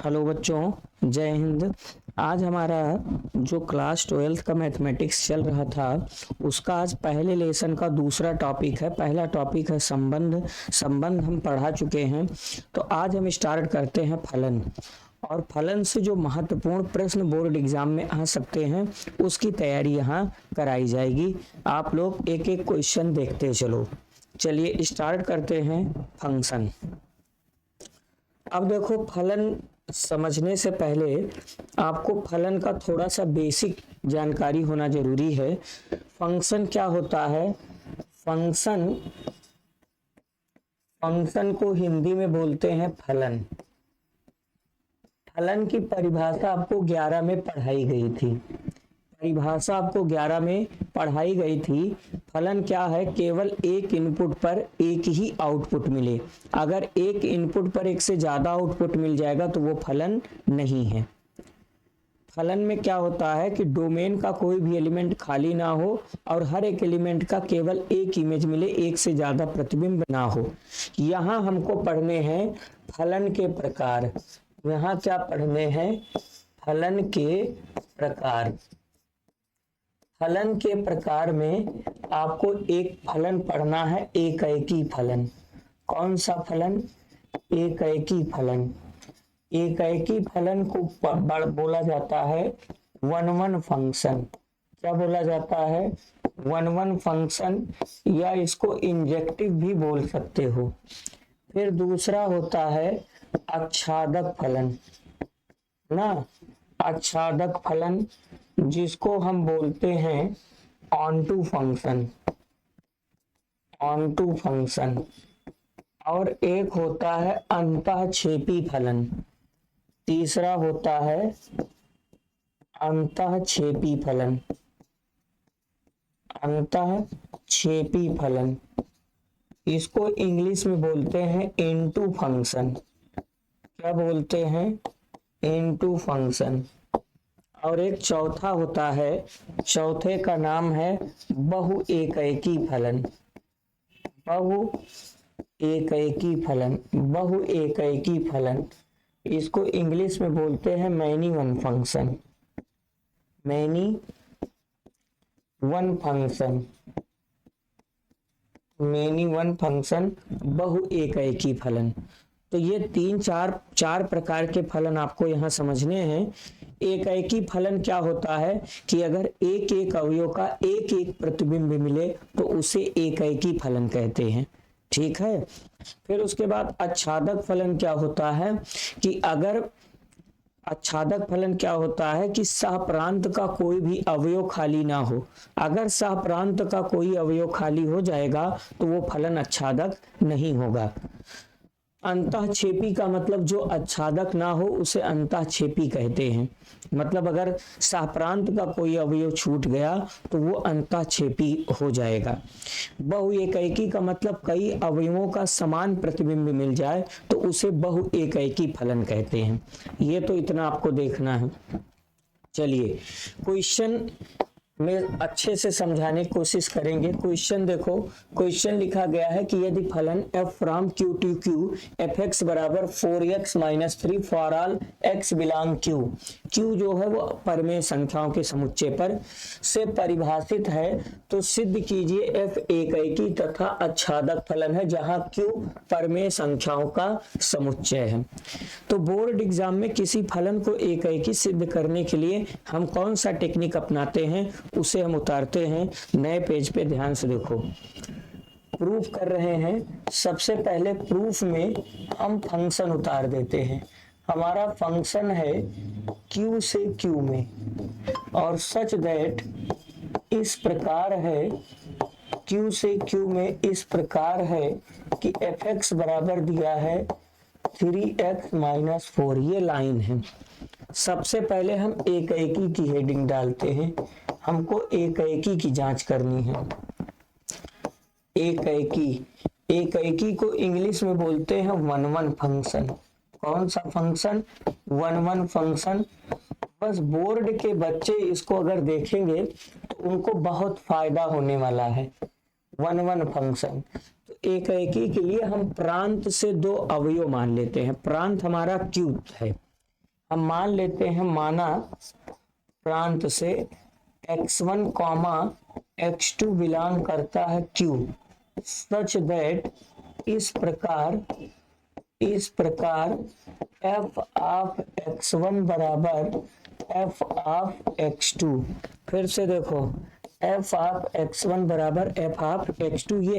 Hello बच्चों, जय हिंद। आज हमारा जो क्लास 12th का मैथमेटिक्स चल रहा था उसका आज पहले लेसन का दूसरा टॉपिक है। पहला टॉपिक है संबंध। संबंध हम पढ़ा चुके हैं, तो आज हम स्टार्ट करते हैं फलन। और फलन से जो महत्वपूर्ण प्रश्न बोर्ड एग्जाम में आ सकते हैं उसकी तैयारी यहाँ कराई जाएगी। आप लोग एक एक क्वेश्चन देखते चलो। चलिए स्टार्ट करते हैं फंक्शन। अब देखो, फलन समझने से पहले आपको फलन का थोड़ा सा बेसिक जानकारी होना जरूरी है। फंक्शन क्या होता है? फंक्शन को हिंदी में बोलते हैं फलन। फलन की परिभाषा आपको 11 में पढ़ाई गई थी। फलन क्या है? केवल एक इनपुट पर एक ही आउटपुट मिले। अगर एक इनपुट पर एक से ज्यादा आउटपुट मिल जाएगा तो वो फलन नहीं है। फलन में क्या होता है कि डोमेन का कोई भी एलिमेंट खाली ना हो और हर एक एलिमेंट का केवल एक इमेज मिले, एक से ज्यादा प्रतिबिंब ना हो। यहाँ हमको पढ़ने हैं फलन के प्रकार। यहाँ क्या पढ़ने हैं? फलन के प्रकार। फलन के प्रकार में आपको एक फलन पढ़ना है, एकैकी फलन। कौन सा फलन? एकैकी फलन। एकैकी फलन को बोला जाता है वन वन फंक्शन। क्या बोला जाता है? वन वन फंक्शन, या इसको इंजेक्टिव भी बोल सकते हो। फिर दूसरा होता है आच्छादक फलन ना। आच्छादक फलन जिसको हम बोलते हैं ऑनटू फंक्शन। और एक होता है अंतःक्षेपी फलन। तीसरा होता है अंतःक्षेपी फलन। इसको इंग्लिश में बोलते हैं इनटू फंक्शन। क्या बोलते हैं? Into function. और एक चौथा होता है, चौथे का नाम है बहु एकैकी फलन। इसको इंग्लिश में बोलते हैं मैनी वन फंक्शन, बहु एकैकी फलन। तो ये चार प्रकार के फलन आपको यहाँ समझने हैं। एकैकी फलन क्या होता है कि अगर एक एक अवयव का एक एक प्रतिबिंब मिले तो उसे एकैकी फलन कहते हैं। ठीक है। फिर उसके बाद आच्छादक फलन क्या होता है कि सहप्रांत का कोई भी अवयव खाली ना हो। अगर सहप्रांत का कोई अवयव खाली हो जाएगा तो वो फलन आच्छादक नहीं होगा। अंतःक्षेपी का मतलब जो आच्छादक ना हो उसे अंतःक्षेपी कहते हैं। मतलब अगर सहप्रांत का कोई अवयव छूट गया तो वो अंतःक्षेपी हो जाएगा। बहु एकैकी का मतलब कई अवयवों का समान प्रतिबिंब मिल जाए तो उसे बहु एकैकी फलन कहते हैं। ये तो इतना आपको देखना है। चलिए क्वेश्चन में अच्छे से समझाने की कोशिश करेंगे। क्वेश्चन देखो, क्वेश्चन लिखा गया है कि यदि फलन f from q to q fx बराबर 4x - 3 for all x belong q। q जो है वो परमेय संख्याओं के समुच्चय पर से परिभाषित है, तो सिद्ध कीजिए f एकैकी तथा आच्छादक फलन है जहां q परमेय संख्याओं का समुच्चय है। तो बोर्ड एग्जाम में किसी फलन को एकैकी सिद्ध करने के लिए हम कौन सा टेक्निक अपनाते हैं उसे हम उतारते हैं नए पेज पे। ध्यान से देखो, प्रूफ कर रहे हैं। सबसे पहले प्रूफ में हम फंक्शन उतार देते हैं। हमारा फंक्शन है q से q में, और सच दैट इस प्रकार है, q से q में इस प्रकार है कि fx बराबर दिया है 3x - 4। ये लाइन है। सबसे पहले हम एकैकी की हेडिंग डालते हैं। हमको एकैकी की जांच करनी है। एकैकी को इंग्लिश में बोलते हैं वन वन फंक्शन। कौन सा फंक्शन? One one function. बस बोर्ड के बच्चे इसको अगर देखेंगे तो उनको बहुत फायदा होने वाला है। One one function. तो एकैकी के लिए हम प्रांत से दो अवयव मान लेते हैं। प्रांत हमारा q है, हम मान लेते हैं माना प्रांत से x1 कॉमा x2 बिलोंग करता है Q, सच दैट इस प्रकार f ऑफ x1 बराबर f ऑफ x2। फिर से देखो f ऑफ x1 बराबर f ऑफ x2, ये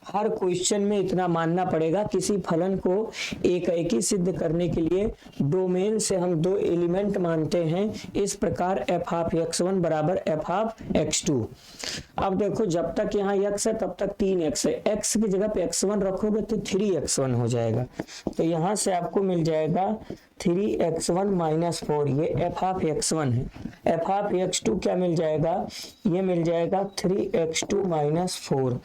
हर क्वेश्चन में इतना मानना पड़ेगा। किसी फलन को एकाएकी सिद्ध करने के लिए डोमेन से हम दो एलिमेंट मानते हैं। इस प्रकार f ऑफ x1 बराबर f ऑफ x2। अब देखो जब तक यहाँ x है तब तक 3x है, x की जगह पे x1 रखोगे तो 3x1 हो जाएगा। तो यहाँ से आपको मिल जाएगा 3x1 माइनस 4, ये f ऑफ x1 है। f ऑफ x2 क्या मिल जाएगा, ये मिल जाएगा 3x2 माइनस 4।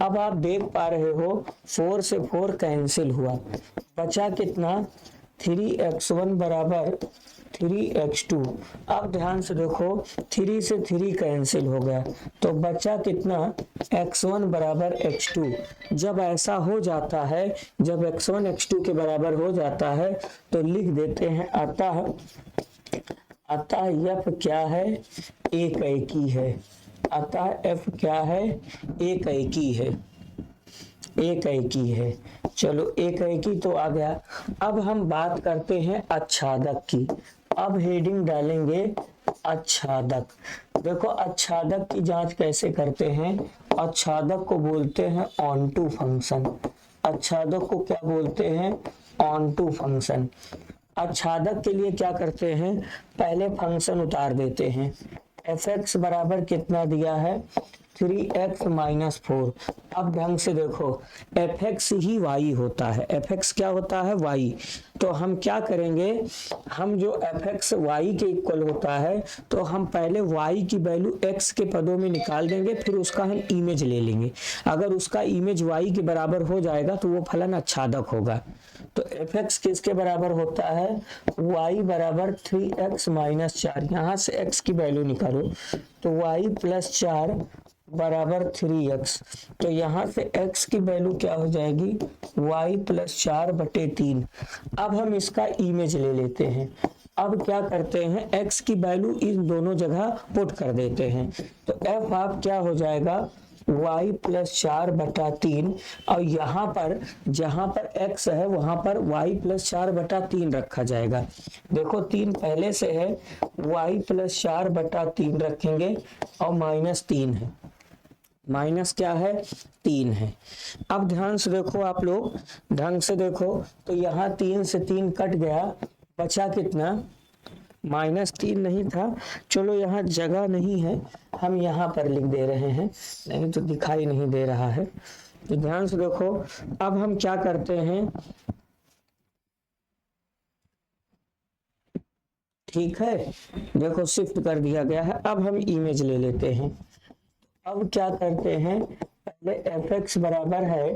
अब आप देख पा रहे हो 4 से 4 कैंसिल हुआ, बचा कितना 3x1 बराबर 3x2। अब ध्यान से देखो 3 से 3 कैंसिल हो गया तो बचा कितना x1 बराबर x2। जब ऐसा हो जाता है, जब x1 x2 के बराबर हो जाता है तो लिख देते हैं अतः f क्या है, एकाएकी है। अतः f क्या है, एकाएकी है, एकाएकी है। चलो एकाएकी तो आ गया। अब हम बात करते हैं आच्छादक की। अब हेडिंग डालेंगे आच्छादक। देखो आच्छादक की जांच कैसे करते हैं, आच्छादक को बोलते हैं ऑन टू फंक्शन। आच्छादक को क्या बोलते हैं, ऑन टू फंक्शन। आच्छादक के लिए क्या करते हैं, पहले फंक्शन उतार देते हैं। fx बराबर कितना दिया है 3x माइनस 4। अब ढंग से देखो fx ही y होता है, fx क्या होता है, y। तो हम क्या करेंगे, हम जो fx y के इक्वल होता है तो हम पहले y की वैल्यू x के पदों में निकाल देंगे, फिर उसका हम इमेज ले लेंगे। अगर उसका इमेज y के बराबर हो जाएगा तो वो फलन आच्छादक होगा। तो fx किसके बराबर होता है, y बराबर 3x माइनस 4। यहाँ से x की वैल्यू निकालो तो y प्लस 4 बराबर 3x। तो यहाँ से x की वैल्यू क्या हो जाएगी, y प्लस 4 बटे 3। अब हम इसका इमेज ले लेते हैं। अब क्या करते हैं, x की वैल्यू इन दोनों जगह पुट कर देते हैं। तो f ऑफ क्या हो जाएगा, y प्लस 4 बटा 3। और यहाँ पर जहाँ पर x है वहां पर y प्लस 4 बटा 3 रखा जाएगा। देखो 3 पहले से है, y प्लस 4 बटा 3 रखेंगे और माइनस 3 है, माइनस क्या है 3 है। अब ध्यान से देखो, आप लोग ढंग से देखो तो यहाँ 3 से 3 कट गया, बचा कितना माइनस 3 नहीं था। चलो यहाँ जगह नहीं है, हम यहाँ पर लिख दे रहे हैं, नहीं तो दिखाई नहीं दे रहा है। तो ध्यान से देखो अब हम क्या करते हैं, ठीक है, देखो शिफ्ट कर दिया गया है। अब हम इमेज ले लेते हैं। अब क्या करते हैं, पहले fx बराबर है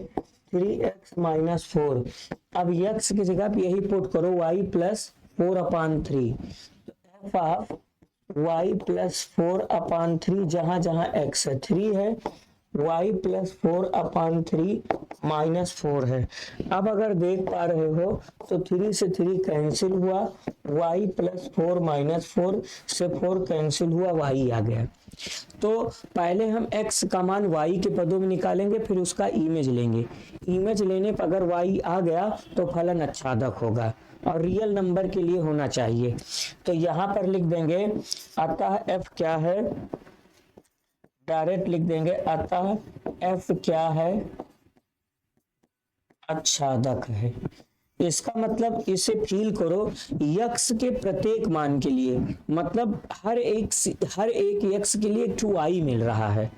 3x माइनस 4। अब x की जगह पे यही पुट करो y प्लस 4 अपान 3। तो f ऑफ y प्लस 4 अपान 3, जहां जहां x है 3 है, y प्लस 4 अपान 3 माइनस 4 है। अब अगर देख पा रहे हो तो 3 से 3 कैंसिल हुआ, y प्लस 4 माइनस 4 से 4 कैंसिल हुआ, y आ गया। तो पहले हम x का मान y के पदों में निकालेंगे, फिर उसका इमेज लेंगे। इमेज लेने पर अगर y आ गया तो फलन आच्छादक होगा और रियल नंबर के लिए होना चाहिए। तो यहाँ पर लिख देंगे अतः f क्या है, डायरेक्ट लिख देंगे अतः f क्या है, आच्छादक है। इसका मतलब इसे फील करो, यक्स के प्रत्येक मान के लिए, मतलब हर एक यक्स के लिए एक टू y मिल रहा है।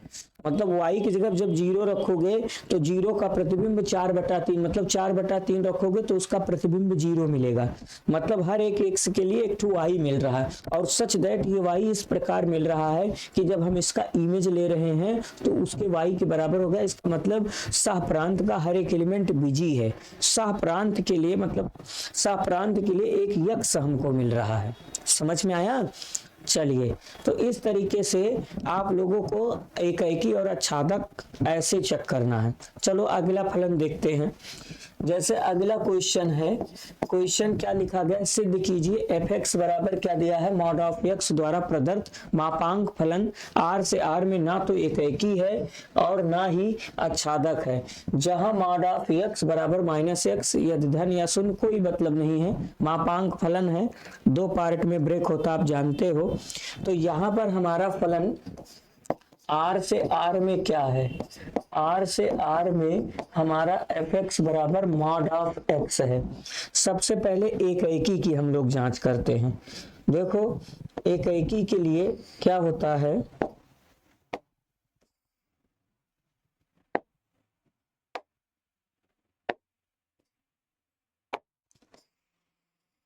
मतलब y की जगह जब 0 रखोगे तो 0 का प्रतिबिंब 4/3, मतलब 4/3 रखोगे तो उसका प्रतिबिंब 0 मिलेगा। मतलब हर एक x के लिए एक टू y मिल रहा है। और सच दैट ये y इस प्रकार मिल रहा है कि जब हम इसका इमेज ले रहे हैं तो उसके y के बराबर होगा। इसका मतलब सह प्रांत का हर एक एलिमेंट बीजी है। सह प्रांत के लिए मतलब सह प्रांत के लिए एक यक्स हमको मिल रहा है। समझ में आया? चलिए, तो इस तरीके से आप लोगों को एकाएकी और आच्छादक ऐसे चेक करना है। चलो अगला फलन देखते हैं। जैसे अगला क्वेश्चन है, क्वेश्चन क्या लिखा गया, सिद्ध कीजिए एफ एक्स बराबर क्या दिया है, मॉड ऑफ एक्स द्वारा प्रदत्त मापांक फलन आर से आर में ना तो एकाएकी है और ना ही आच्छादक है। जहां मॉड ऑफ एक्स बराबर माइनस एक्स यदि धन या शून्य कोई मतलब नहीं है, मापांक फलन है, दो पार्ट में ब्रेक होता आप जानते हो। तो यहाँ पर हमारा फलन आर से आर में क्या है, आर से आर में हमारा एफ एक्स बराबर मॉड ऑफ एक्स है। सबसे पहले एकाएकी की हम लोग जांच करते हैं। देखो एकाएकी के लिए क्या होता है,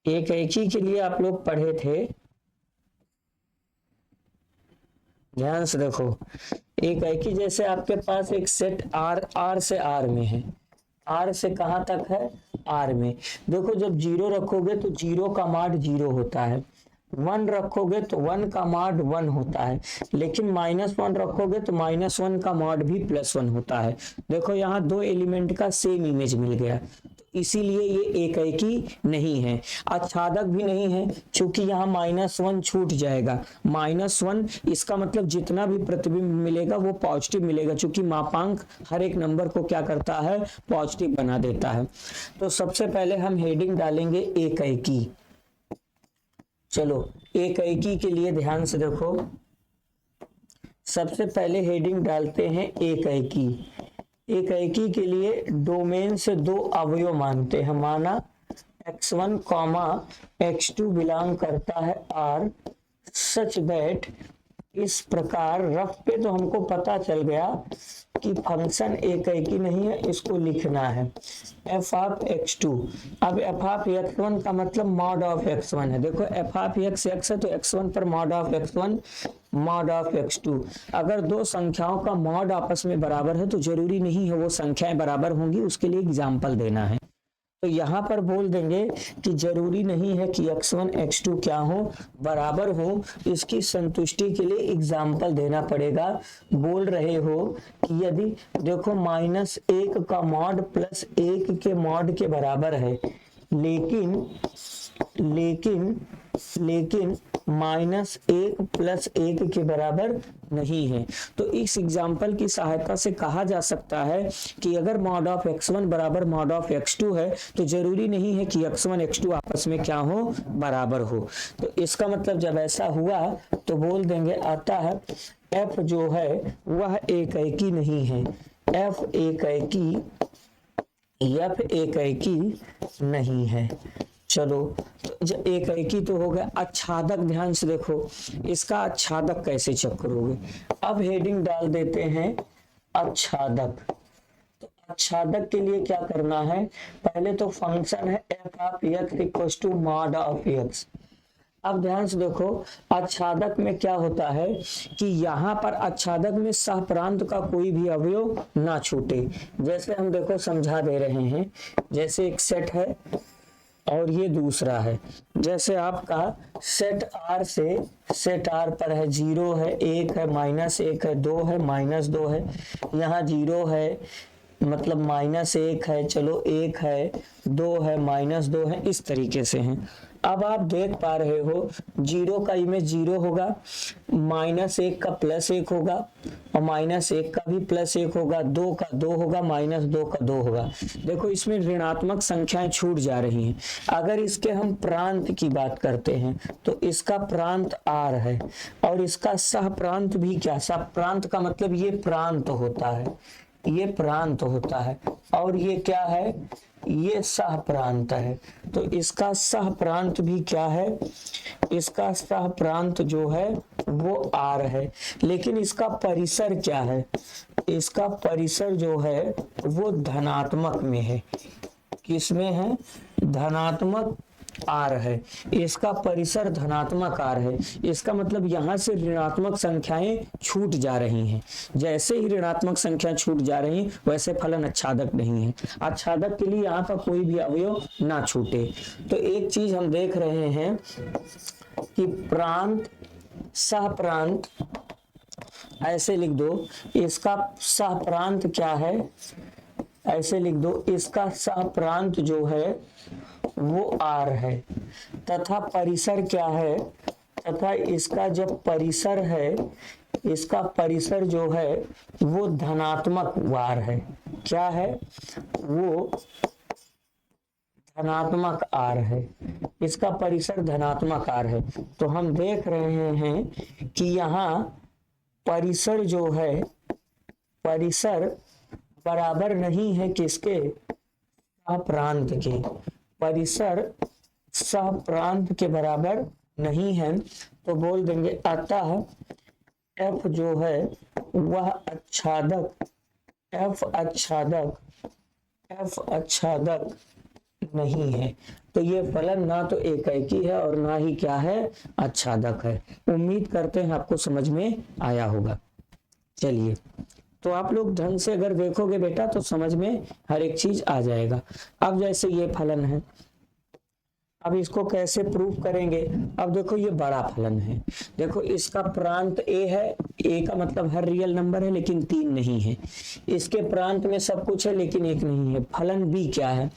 एकाएकी के लिए आप लोग पढ़े थे, ध्यान से देखो, एकाएकी जैसे आपके पास एक सेट आर से आर में है, आर से कहां तक है, आर में। देखो जब जीरो रखोगे तो जीरो का मॉड जीरो होता है, वन रखोगे तो वन का मॉड वन होता है, लेकिन माइनस वन रखोगे तो माइनस वन का मॉड भी प्लस वन होता है। देखो यहाँ दो एलिमेंट का सेम इमेज मिल गया, इसीलिए ये एकाएकी नहीं है, आच्छादक भी नहीं है, क्योंकि यहाँ माइनस वन छूट जाएगा। माइनस वन इसका मतलब जितना भी प्रतिबिंब मिलेगा वो पॉजिटिव मिलेगा, क्योंकि मापांक हर एक नंबर को क्या करता है, पॉजिटिव बना देता है। तो सबसे पहले हम हेडिंग डालेंगे एकाएकी। चलो एकाएकी के लिए ध्यान से देखो, सबसे पहले हेडिंग डालते हैं एकाएकी। एकाएकी के लिए डोमेन से दो अवयव मानते हैं, माना x1 कॉमा x2 बिलोंग करता है R सच दैट, इस प्रकार रफ पे तो हमको पता चल गया कि फंक्शन एकाएकी नहीं है, इसको लिखना है f ऑफ x2। अब f ऑफ x1 का मतलब मॉड ऑफ x1 है। देखो f ऑफ x है तो x1 पर mod of x1 mod of x2। अगर दो संख्याओं का मॉड आपस में बराबर है तो जरूरी नहीं है वो संख्याएं बराबर होंगी, उसके लिए एग्जाम्पल देना है। तो यहाँ पर बोल देंगे कि जरूरी नहीं है कि x1 x2 क्या हो, बराबर हो, इसकी संतुष्टि के लिए एग्जाम्पल देना पड़ेगा। बोल रहे हो कि यदि देखो माइनस एक का मॉड प्लस एक के मॉड के बराबर है, लेकिन माइनस एक प्लस एक के बराबर नहीं है, तो इस एग्जाम्पल की सहायता से कहा जा सकता है कि अगर मॉड ऑफ x1 बराबर मॉड ऑफ x2 है तो जरूरी नहीं है कि x1 x2 आपस में क्या हो, बराबर हो। तो इसका मतलब जब ऐसा हुआ तो बोल देंगे आता है f जो है वह एकाएकी नहीं है, f एकाएकी नहीं है। चलो तो एकाएकी तो हो गया, आच्छादक ध्यान से देखो, इसका आच्छादक कैसे चेक करोगे। अब हेडिंग डाल देते हैं आच्छादक। तो आच्छादक के लिए क्या करना है, पहले तो फंक्शन है f of x equals to mod of x। अब ध्यान से देखो आच्छादक में क्या होता है कि यहाँ पर आच्छादक में सहप्रांत का कोई भी अवयव ना छूटे। जैसे हम देखो समझा दे रहे हैं, जैसे एक सेट है और ये दूसरा है, जैसे आपका सेट आर से सेट आर पर है, जीरो है, एक है, माइनस एक है, दो है, माइनस दो है, यहाँ जीरो है मतलब माइनस एक है, चलो एक है, दो है, माइनस दो है, इस तरीके से हैं। अब आप देख पा रहे हो जीरो का इमेज जीरो होगा, माइनस एक का प्लस एक होगा और माइनस एक का भी प्लस एक होगा, दो का दो होगा, माइनस दो का दो होगा। देखो इसमें ऋणात्मक संख्याएं छूट जा रही हैं। अगर इसके हम प्रांत की बात करते हैं तो इसका प्रांत आर है और इसका सह प्रांत भी क्या, सह प्रांत का मतलब ये प्रांत होता है, ये प्रांत होता है और ये क्या है, ये सह प्रांत है। तो इसका सह प्रांत भी क्या है, इसका सह प्रांत जो है वो आर है, लेकिन इसका परिसर क्या है, इसका परिसर जो है वो धनात्मक में है। किसमें है, धनात्मक आर है, इसका परिसर धनात्मक आर है। इसका मतलब यहां से ऋणात्मक संख्याएं छूट जा रही हैं। जैसे ही ऋणात्मक संख्या छूट जा रही हैं वैसे फलन आच्छादक नहीं है। आच्छादक के लिए यहाँ पर कोई भी अवयव ना छूटे। तो एक चीज हम देख रहे हैं कि प्रांत सह प्रांत ऐसे लिख दो, इसका सह प्रांत क्या है, ऐसे लिख दो, इसका सह प्रांत जो है वो R है, तथा परिसर क्या है, तथा इसका जब परिसर है, इसका परिसर जो है वो धनात्मक वार है। क्या है वो? धनात्मक R है, इसका परिसर धनात्मक R है। तो हम देख रहे हैं कि यहाँ परिसर जो है, परिसर बराबर नहीं है किसके? सहप्रांत के। परिसर सहप्रांत के बराबर नहीं है, तो बोल देंगे अतः F जो है वह आच्छादक, F आच्छादक नहीं है। तो ये फलन ना तो एकैकी है और ना ही क्या है, आच्छादक है। उम्मीद करते हैं आपको समझ में आया होगा। चलिए, तो आप लोग ढंग से अगर देखोगे बेटा तो समझ में हर एक चीज आ जाएगा। अब जैसे ये फलन है, अब इसको कैसे प्रूफ करेंगे? अब देखो ये बड़ा फलन है, देखो इसका प्रांत a है, a का मतलब हर रियल नंबर है लेकिन 3 नहीं है, इसके प्रांत में सब कुछ है लेकिन 1 नहीं है। फलन b क्या है?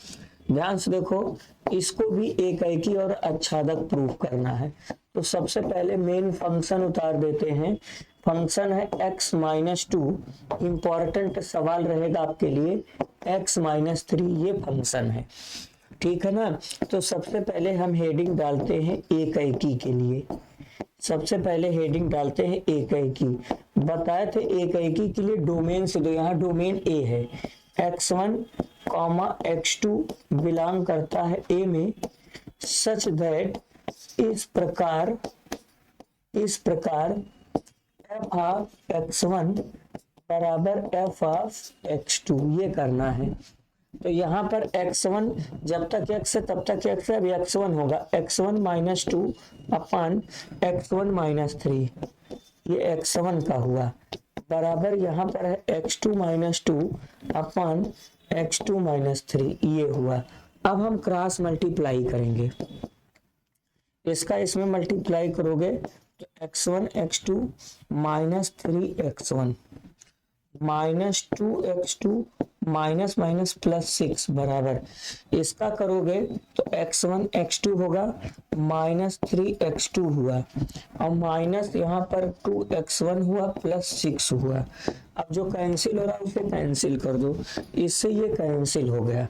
ध्यान से देखो, इसको भी एकैकी और आच्छादक प्रूफ करना है। तो सबसे पहले मेन फंक्शन उतार देते हैं। फंक्शन है x-2, इंपॉर्टेंट सवाल रहेगा आपके लिए, x-3 ये फंक्शन है, ठीक है ना। तो सबसे पहले हम हेडिंग डालते हैं एकैकी के लिए, सबसे पहले हेडिंग डालते हैं एकैकी। बताए थे एकैकी के लिए डोमेन से दो, यहाँ डोमेन a है, x1, x2 बिलोंग करता है a में, सच दैट इस प्रकार f ऑफ x1 बराबर f ऑफ x2 ये करना है। तो यहाँ पर x1 जब तक x है तब तक x है, अभी x1 होगा x1 - 2 अपान x1 - 3, ये x1 का हुआ, बराबर यहाँ पर है x2 - 2 अपान x2 - 3 ये हुआ। अब हम क्रॉस मल्टीप्लाई करेंगे, इसका इसमें मल्टीप्लाई करोगे तो x1 x2 -3x1 -2x2 -+ बराबर, इसका करोगे तो x1 x2 होगा -3x2 हुआ, और माइनस यहाँ पर 2x1 हुआ +6 हुआ। अब जो कैंसिल हो रहा है उसे कैंसिल कर दो, इससे ये कैंसिल हो गया,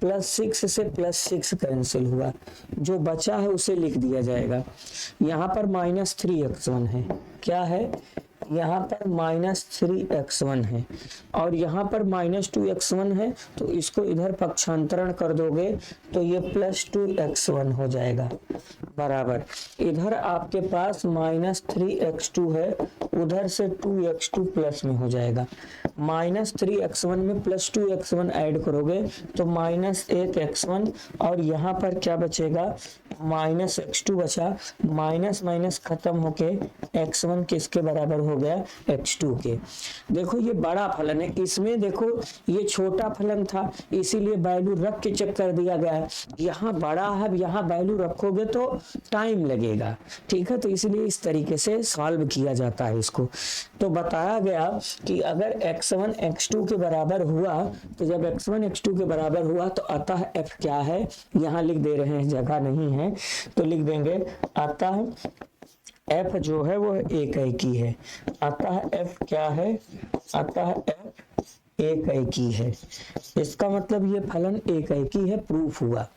+6 से +6 कैंसिल हुआ, जो बचा है उसे लिख दिया जाएगा। यहाँ पर -3x1 है, क्या है? यहाँ पर -3x1 है और यहाँ पर -2x1 है, तो इसको इधर पक्षांतरण कर दोगे तो ये +2x1 हो जाएगा, बराबर इधर आपके पास -3x2 है, उधर से 2x2 प्लस में हो जाएगा। -3x1 में +2x1 ऐड करोगे तो -1x1 और यहाँ पर क्या बचेगा? -x2 बचा, माइनस खत्म होके x1 किसके बराबर हो गया? x2 के। देखो ये बड़ा फलन है, इसमें देखो ये छोटा फलन था इसीलिए वैल्यू रख के चेक कर दिया गया है, यहाँ बड़ा है, यहाँ वैल्यू रखोगे तो टाइम लगेगा, ठीक है। तो इसीलिए इस तरीके से सॉल्व किया जाता है इसको। तो बताया गया कि अगर x1 x2 के बराबर हुआ, तो जब x1 x2 के बराबर हुआ तो अतः f क्या है? यहाँ लिख दे रहे हैं, जगह नहीं है तो लिख देंगे अतः f जो है वो एकैकी है। अतः f क्या है? अतः f एकैकी है। इसका मतलब ये फलन एकैकी है, प्रूफ हुआ।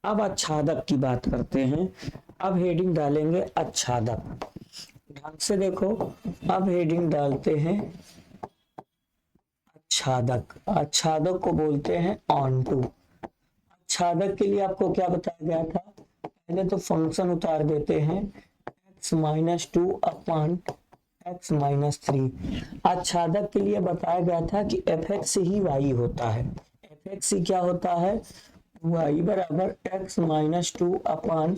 अब आच्छादक की बात करते हैं। अब हेडिंग डालेंगे आच्छादक, ध्यान से देखो, अब हेडिंग डालते हैं आच्छादक। आच्छादक को बोलते हैं ऑन टू। आच्छादक के लिए आपको क्या बताया गया था? पहले तो फंक्शन उतार देते हैं x-2 अपान x-3। आच्छादक के लिए बताया गया था कि fx ही y होता है। fx ही क्या होता है? y बराबर x-2 अपान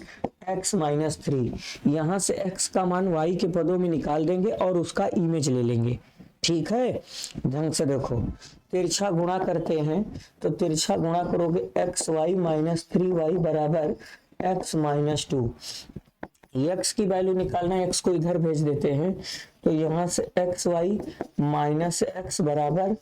x-3। यहाँ से x का मान y के पदों में निकाल देंगे और उसका इमेज ले लेंगे, ठीक है। ढंग से देखो, तिरछा गुणा करते हैं तो तिरछा गुणा करोगे xy - 3y बराबर x-2। x की वैल्यू निकालना है, x को इधर भेज देते हैं तो यहाँ से xy - x बराबर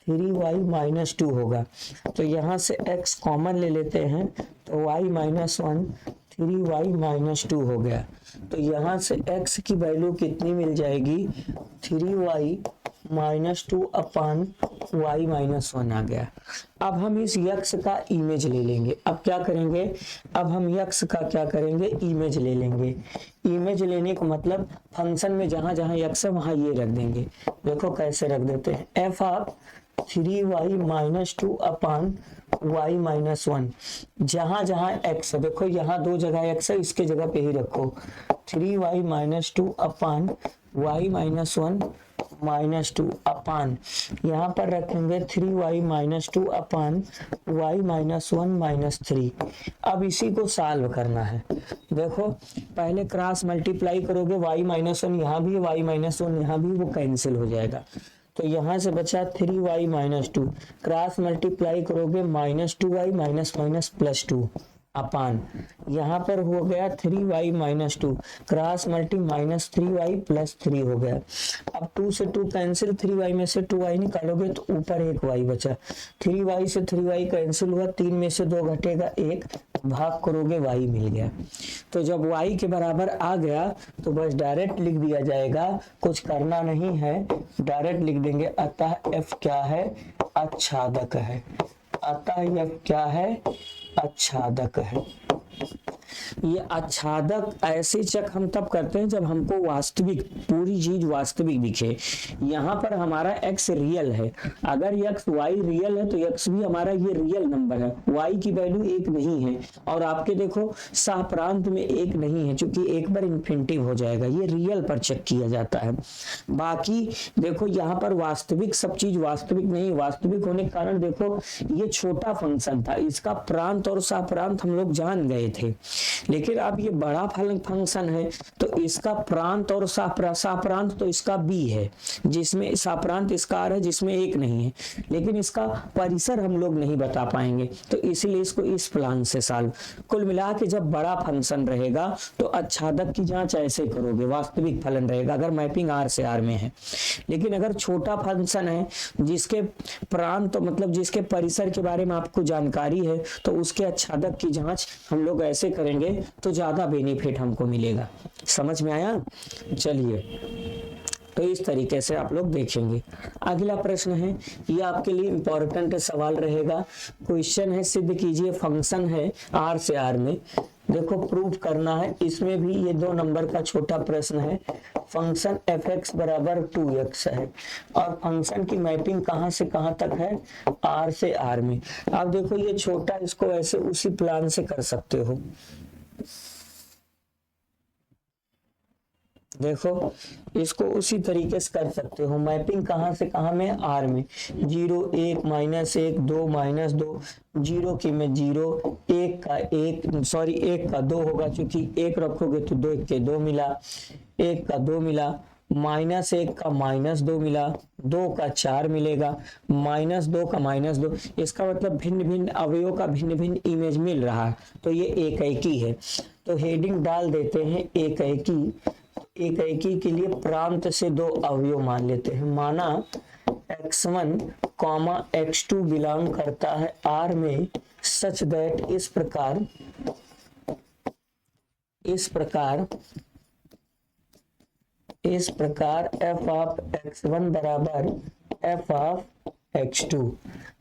3y माइनस 2 होगा। तो यहाँ से x कॉमन ले लेते हैं तो y माइनस 1 3y माइनस 2 हो गया। तो यहाँ से x की वैल्यू कितनी मिल जाएगी, 3y माइनस 2 अपान y माइनस 1 आ गया। अब हम इस यक्स का इमेज ले लेंगे। अब क्या करेंगे, अब हम यक्स का क्या करेंगे, इमेज ले लेंगे। इमेज लेने का मतलब फंक्शन में जहां जहां यक्स है वहां ये रख देंगे। देखो कैसे रख देते हैं, F of 3y minus 2 upon y minus 1। जहां जहां x है, देखो यहाँ दो जगह x है, इसके जगह पे ही रखो 3y माइनस 2 अपान y माइनस 1 माइनस 2 अपान यहाँ पर रखेंगे 3y माइनस 2 अपान y माइनस 1 माइनस 3। अब इसी को सॉल्व करना है। देखो पहले क्रॉस मल्टीप्लाई करोगे, y माइनस 1 यहाँ भी, y माइनस 1 यहाँ भी, वो कैंसिल हो जाएगा। तो यहाँ से बचा 3y माइनस 2, क्रॉस मल्टीप्लाई करोगे minus 2y minus minus plus 2 अपान यहाँ पर हो गया 3y minus 2, cross multi minus 3y plus 3 हो गया। अब 2 से 2 कैंसिल, 3y में से 2y निकालोगे तो ऊपर एक y बचा, 3y से 3y कैंसिल हुआ, 3 में से 2 घटेगा 1, भाग करोगे y मिल गया। तो जब y के बराबर आ गया तो बस डायरेक्ट लिख दिया जाएगा, कुछ करना नहीं है, डायरेक्ट लिख देंगे। अतः f क्या है, आच्छादक है। अतः f क्या है, आच्छादक है। ये आच्छादक ऐसे चेक हम तब करते हैं जब हमको वास्तविक पूरी चीज वास्तविक दिखे। यहाँ पर हमारा x रियल है, अगर x y रियल है तो x भी हमारा ये रियल नंबर है, y की वैल्यू 1 नहीं है, और आपके देखो सह प्रांत में 1 नहीं है, क्योंकि एक बार इन्फिनिटिव हो जाएगा, ये रियल पर चेक किया जाता है। बाकी देखो यहाँ पर वास्तविक, सब चीज वास्तविक नहीं, वास्तविक होने के कारण देखो ये छोटा फंक्शन था, इसका प्रांत और सह प्रांत हम लोग जान गए थे, लेकिन अब ये बड़ा फंक्शन है तो इसका प्रांत और साप्रांत तो इसका बी है, जिसमें साप्रांत इसका आर है जिसमें 1 नहीं है, लेकिन इसका परिसर हम लोग नहीं बता पाएंगे, तो इसीलिए इसको इस प्लान से सॉल्व। कुल मिला के जब बड़ा फंक्शन रहेगा तो आच्छादक की जांच ऐसे करोगे, वास्तविक फलन रहेगा अगर मैपिंग आर से आर में है। लेकिन अगर छोटा फंक्शन है जिसके प्रांत मतलब जिसके परिसर के बारे में आपको जानकारी है तो उसके आच्छादक की जांच हम लोग ऐसे करेंगे तो ज्यादा बेनिफिट हमको मिलेगा। समझ में आया? चलिए, तो इस तरीके से आप लोग देखेंगे। अगला प्रश्न है, ये आपके लिए इंपॉर्टेंट सवाल रहेगा। क्वेश्चन है, सिद्ध कीजिए फंक्शन है आर से आर में, देखो प्रूफ करना है। इसमें भी ये 2 नंबर का छोटा प्रश्न है। फंक्शन एफ एक्स बराबर 2x है और फंक्शन की मैपिंग कहां से कहां तक है, आर से आर में। अब देखो ये छोटा, इसको ऐसे उसी प्लान से कर सकते हो। देखो इसको उसी तरीके से कर सकते हो। मैपिंग कहां से कहां में, आर में। 0 1 माइनस 1 2 माइनस 2, 0 की में 0, 1 का 1 सॉरी 1 का 2 होगा, क्योंकि 1 रखोगे तो 2 1 के 2 मिला, 1 का 2 मिला, माइनस 1 का माइनस 2 मिला, 2 का 4 मिलेगा, माइनस 2 का माइनस 2। इसका मतलब भिन्न भिन्न अवयवों का भिन्न भिन्न इमेज मिल रहा है, तो ये एक एकी है। तो हेडिंग डाल देते हैं एक एकी। एक एकी के लिए प्रांत से 2 अवयव मान लेते हैं। माना x1, x2 बिलोंग करता है R में, सच दैट इस प्रकार f ऑफ x1 बराबर f ऑफ x2।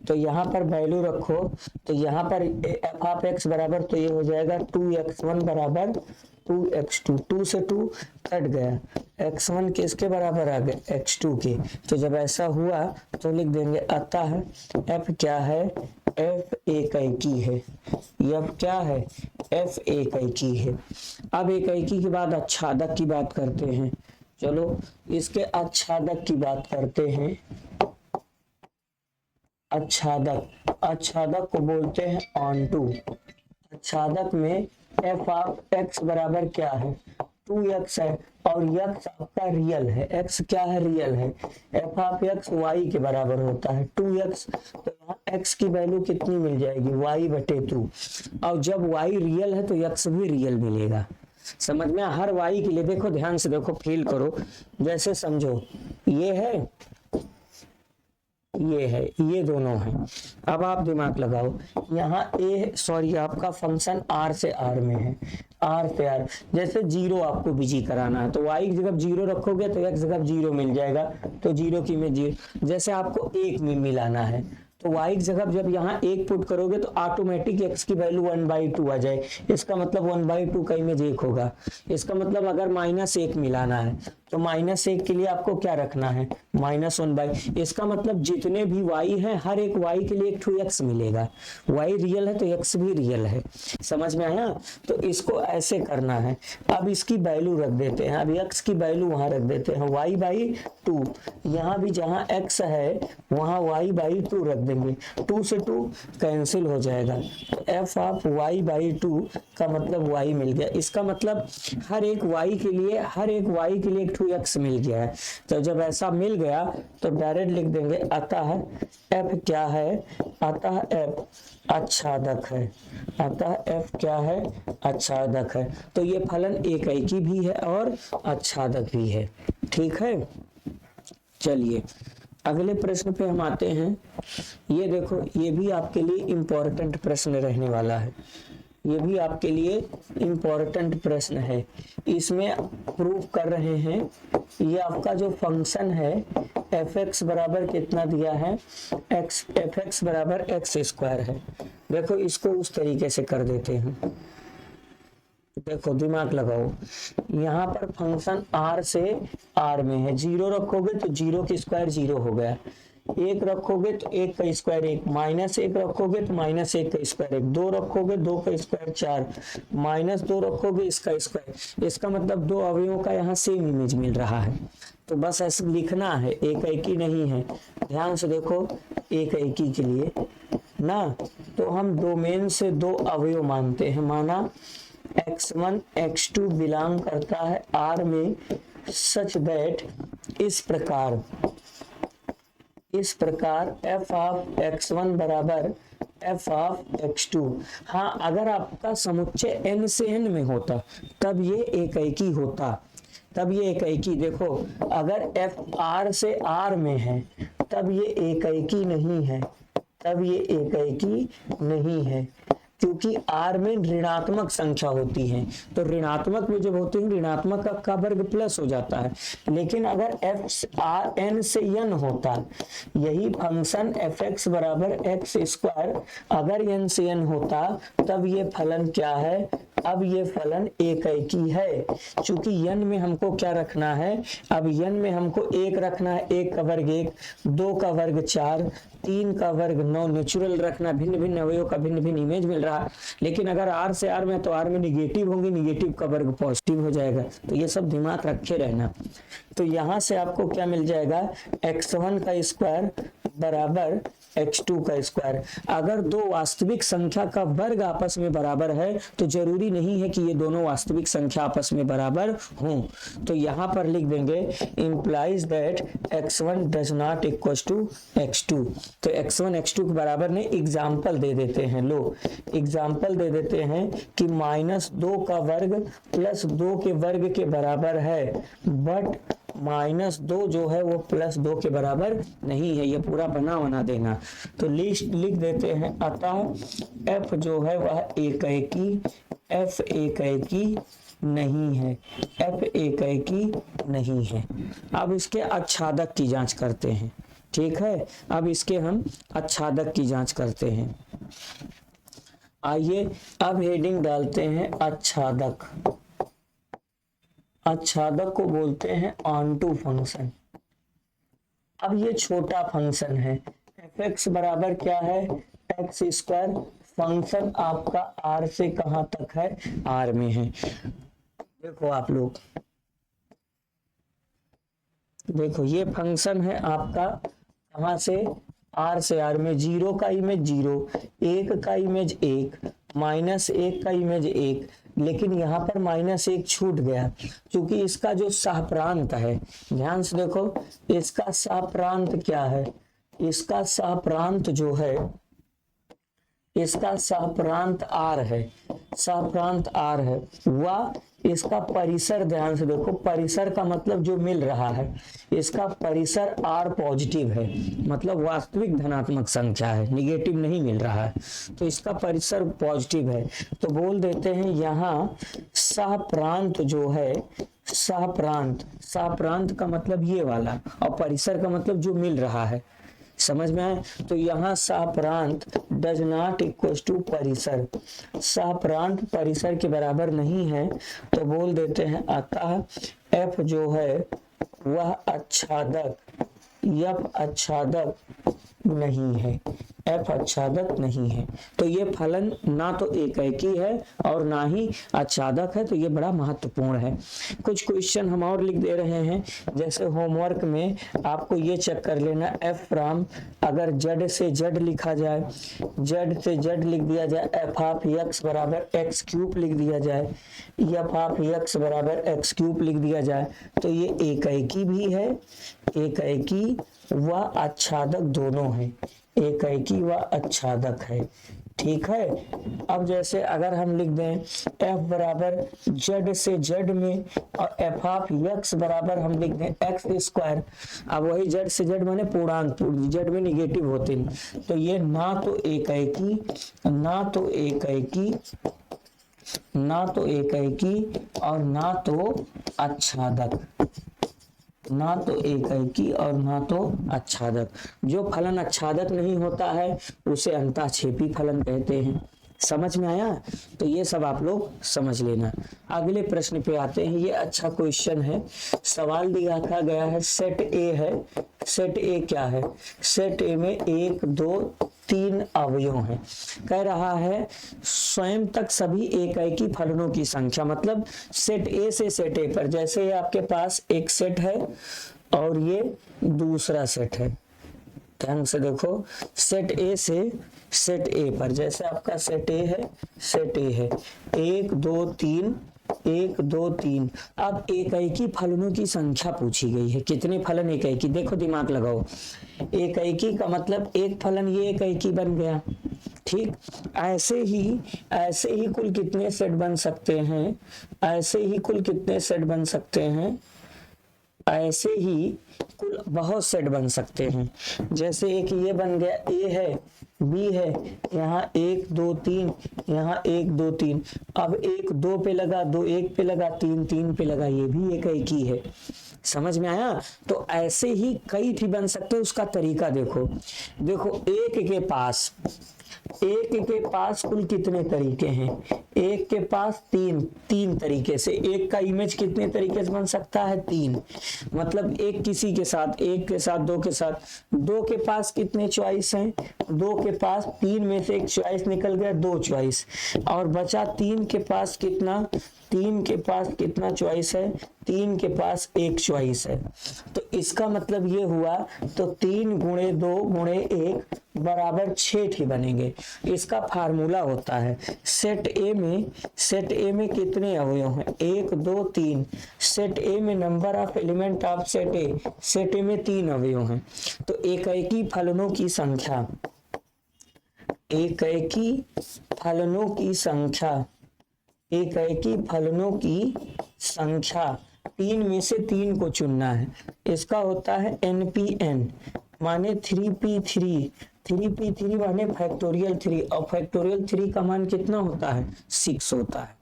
तो यहाँ पर वैल्यू रखो, तो यहाँ पर f ऑफ x बराबर, तो ये हो जाएगा 2x1 बराबर 2x2, 2 से 2 कट गया, x1 किसके बराबर आ गए, x2 के। तो जब ऐसा हुआ तो लिख देंगे अतः f क्या है, f एक एकी है। f क्या है, f एक एकी है। अब एक एकी के बाद आच्छादक की बात करते हैं। चलो इसके आच्छादक की बात करते हैं। आच्छादक को बोलते हैं ऑनटू। आच्छादक में f ऑफ x बराबर क्या है, 2x है, और x आपका रियल है। x क्या है, रियल है। f ऑफ x y के बराबर होता है 2x, तो यहाँ x की वैल्यू कितनी मिल जाएगी, y बटे 2। और जब y रियल है तो x भी रियल मिलेगा। समझ में? हर y के लिए देखो, ध्यान से देखो, फील करो। जैसे समझो ये है ये है, ये दोनों हैं। अब आप दिमाग लगाओ, यहाँ आपका फंक्शन r से r में है, r से r, जैसे 0 आपको बिजी कराना है तो y की जगह 0 रखोगे तो x जगह 0 मिल जाएगा, तो 0 की में 0। जैसे आपको 1 में मिलाना है तो y की जगह जब यहाँ 1 पुट करोगे तो ऑटोमेटिक x की वैल्यू 1/2 आ जाए, इसका मतलब 1/2 का इमेज 1 होगा। इसका मतलब अगर -1 मिलाना है तो -1 के लिए आपको क्या रखना है, -1/, इसका मतलब जितने भी y हैं हर एक y के लिए एक ठो x मिलेगा। y रियल है तो x भी रियल है, समझ में आया। तो इसको ऐसे करना है। अब इसकी वैल्यू रख देते हैं, अब x की वैल्यू वहां रख देते हैं y/2, यहाँ भी जहाँ x है वहां y/2 रख देंगे, 2 से 2 कैंसिल हो जाएगा, तो f ऑफ y/2 का मतलब y मिल गया। इसका मतलब हर एक y के लिए एक x मिल गया है। तो जब ऐसा मिल गया तो डायरेक्ट लिख देंगे अतः f क्या है, अतः f आच्छादक है, अतः f क्या है, आच्छादक है। तो ये फलन एकैकी भी है और आच्छादक भी है, ठीक है। चलिए अगले प्रश्न पे हम आते हैं। ये देखो, ये भी आपके लिए इम्पोर्टेंट प्रश्न रहने वाला है, ये भी आपके लिए इम्पोर्टेंट प्रश्न है। इसमें प्रूफ कर रहे हैं, ये आपका जो फंक्शन है f(x) बराबर कितना दिया है, f(x) बराबर x² है। देखो इसको उस तरीके से कर देते हैं, देखो दिमाग लगाओ, यहाँ पर फंक्शन r से r में है, 0 रखोगे तो 0 की स्क्वायर 0 हो गया, 1 रखोगे तो 1 का स्क्वायर 1, -1 रखोगे तो -1 का स्क्वायर 1, 2 रखोगे 2 का स्क्वायर 4, -2 रखोगे इसका स्क्वायर। इसका मतलब दो अवयवों का यहाँ सेम इमेज मिल रहा है, तो बस ऐसे लिखना है, एकैकी नहीं है। ध्यान से देखो, एकैकी के लिए ना तो हम डोमेन से दो अवयव मानते हैं, माना x1 x2 बिलोंग करता है R में, सच दैट इस प्रकार f ऑफ x1 बराबर f ऑफ x2। हाँ, अगर आपका समुच्चय n से n में होता तब ये एकैकी होता, तब ये एकैकी। देखो अगर f R से R में है तब ये एकैकी नहीं है, तब ये एकैकी नहीं है, क्योंकि R में ऋणात्मक संख्या होती है, तो ऋणात्मक में जब होते हैं ऋणात्मक का वर्ग प्लस हो जाता है। लेकिन अगर n से n होता, यही फंक्शन f(x) बराबर x², अगर n से n होता तब ये फलन क्या है, अब ये फलन एकैकी है। चूंकि n में हमको क्या रखना है, अब n में हमको 1 रखना है, 1 का वर्ग 1, 2 का वर्ग 4, 3 का वर्ग 9, नेचुरल रखना, भिन्न भिन्न अवयवों का भिन्न भिन्न इमेज मिल रहा। लेकिन अगर R से R में तो R में निगेटिव होंगे, निगेटिव का वर्ग पॉजिटिव हो जाएगा, तो ये सब दिमाग रखे रहना। तो यहाँ से आपको क्या मिल जाएगा, x1 का स्क्वायर बराबर x2 का स्क्वायर। अगर दो वास्तविक संख्या का वर्ग आपस में बराबर है तो जरूरी नहीं है कि ये दोनों वास्तविक संख्या आपस में बराबर हों, तो यहाँ पर लिख देंगे implies that x1 does not equals to x2। तो x1 x2 के बराबर नहीं, एग्जाम्पल दे देते हैं, लो एग्जाम्पल दे देते हैं कि -2 का वर्ग प्लस 2 के वर्ग के बराबर है, बट -2 जो है वो +2 के बराबर नहीं है, ये पूरा बना देना। तो लिख देते हैं अतः f जो है वह एकैकी, f एकैकी नहीं है, f एकैकी नहीं है। अब इसके आच्छादक की जांच करते हैं, ठीक है। अब इसके हम आच्छादक की जांच करते हैं। आइए अब हेडिंग डालते हैं आच्छादक। आच्छादक को बोलते हैं ऑनटू फंक्शन। अब ये छोटा फंक्शन है, f(x) बराबर क्या है, x²। फंक्शन आपका R से कहां तक है, R में है। देखो आप लोग, देखो ये फंक्शन है आपका कहां से, R से R में। 0 का इमेज 0, 1 का इमेज 1, -1 का इमेज 1, लेकिन यहाँ पर -1 छूट गया क्योंकि इसका जो सहप्रांत है, ध्यान से देखो, इसका सहप्रांत क्या है, इसका सहप्रांत जो है इसका सहप्रांत आर है, सहप्रांत आर है, व इसका परिसर, ध्यान से देखो, परिसर का मतलब जो मिल रहा है, इसका परिसर आर पॉजिटिव है, मतलब वास्तविक धनात्मक संख्या है, निगेटिव नहीं मिल रहा है, तो इसका परिसर पॉजिटिव है। तो बोल देते हैं यहाँ सहप्रांत जो है, सहप्रांत, सहप्रांत का मतलब ये वाला, और परिसर का मतलब जो मिल रहा है, समझ में आए। तो यहाँ सहप्रांत डज नॉट इक्वल टू परिसर, सहप्रांत परिसर के बराबर नहीं है, तो बोल देते हैं अतः एफ जो है वह आच्छादक, एफ आच्छादक नहीं है, एफ आच्छादक नहीं है। तो ये फलन ना तो एकाएकी है और ना ही आच्छादक है, तो ये बड़ा महत्वपूर्ण है। कुछ क्वेश्चन हम और लिख दे रहे हैं, जैसे होमवर्क में आपको ये चेक कर लेना, एफ फ्रॉम अगर जेड से जेड लिखा जाए, जेड से जेड लिख दिया जाए, एफ ऑफ एक्स बराबर एक्स क्यूब लिख दिया जाए, एफ ऑफ एक्स बराबर एक्स क्यूब लिख दिया जाए, तो ये एकाएकी भी है, एकाएकी व आच्छादक दोनों है, एकाएकी व आच्छादक है, ठीक है। अब जैसे अगर हम लिख दें f बराबर जेड से जेड में और एफ ऑफ एक्स बराबर हम लिख दें एक्स स्क्वायर, अब वही जेड से जेड माने पूर्णांक, जेड में निगेटिव होते हैं, तो ये ना तो एकाएकी, ना तो एकाएकी, ना तो एकाएकी और ना तो आच्छादक, ना तो एकाएकी और ना तो आच्छादक। जो फलन आच्छादक नहीं होता है उसे अंतःक्षेपी फलन कहते हैं। समझ में आया? तो ये सब आप लोग समझ लेना। अगले प्रश्न पे आते हैं। ये अच्छा क्वेश्चन है। सवाल दिया था गया है, सेट ए है। सेट ए क्या है? सेट ए में 1 2 3 अवयव हैं। कह रहा है स्वयं तक सभी एकाएकी फलनों की संख्या, मतलब सेट ए से सेट ए पर, जैसे ये आपके पास एक सेट है और ये दूसरा सेट है, ध्यान से देखो, सेट ए से सेट ए पर, जैसे आपका सेट ए है, सेट ए है 1 2 3 1 2 3। अब एकाएकी फलनों की संख्या पूछी गई है, कितने फलन एकाएकी, देखो दिमाग लगाओ। एकाएकी का मतलब एक फलन ये एकाएकी बन गया, ठीक। ऐसे ही कुल कितने सेट बन सकते हैं, ऐसे ही कुल कितने सेट बन सकते हैं, ऐसे ही कुल बहुत सेट बन सकते हैं। जैसे एक ये बन गया, ए है, बी है, यहाँ 1 2 3, यहाँ 1 2 3, अब 1 2 पे लगा, 2 1 पे लगा, 3 3 पे लगा, ये भी एकाएकी है। समझ में आया? तो ऐसे ही कई भी बन सकते हैं, उसका तरीका देखो। देखो एक के पास कुल कितने तरीके हैं, एक के पास तीन तरीके से, एक का इमेज कितने तरीके से बन सकता है, 3। मतलब एक किसी के साथ, एक के साथ, दो के साथ, दो के पास कितने चॉइस हैं, दो के पास 3 में से एक चॉइस निकल गया, 2 चॉइस, और बचा 3 के पास कितना, 3 के पास कितना चॉइस है, 3 के पास 1 चॉइस है। तो इसका मतलब ये हुआ, तो 3 गुणे 2 गुणे 1 बराबर 6 ही बनेंगे। इसका फार्मूला होता है, सेट ए में कितने अवयव हैं, 1 2 3। सेट ए में number of element of set ए में 3 अवयव हैं। तो एकाएकी फलनों की संख्या, एकाएकी फलनों की संख्या, एकाएकी फलनों की संख्या 3 में से 3 को चुनना है। इसका होता है NPN माने 3p3, 3p3 माने फैक्टोरियल 3, और फैक्टोरियल 3 का मान कितना होता है, 6 होता है।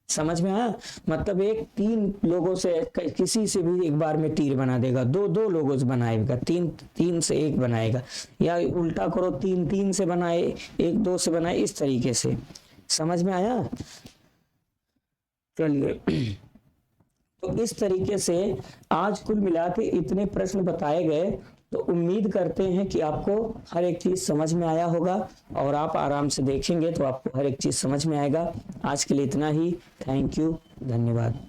समझ में आया? मतलब एक 3 लोगों से किसी से भी एक बार में तीर बना देगा, 2 लोगों से बनाएगा, 3 से 1 बनाएगा, या उल्टा करो 3 से बनाए, 1 2 से बनाए, इस तरीके से। समझ में आया? चलिए, तो इस तरीके से आज कुल मिला के इतने प्रश्न बताए गए। तो उम्मीद करते हैं कि आपको हर एक चीज समझ में आया होगा, और आप आराम से देखेंगे तो आपको हर एक चीज समझ में आएगा। आज के लिए इतना ही। थैंक यू, धन्यवाद।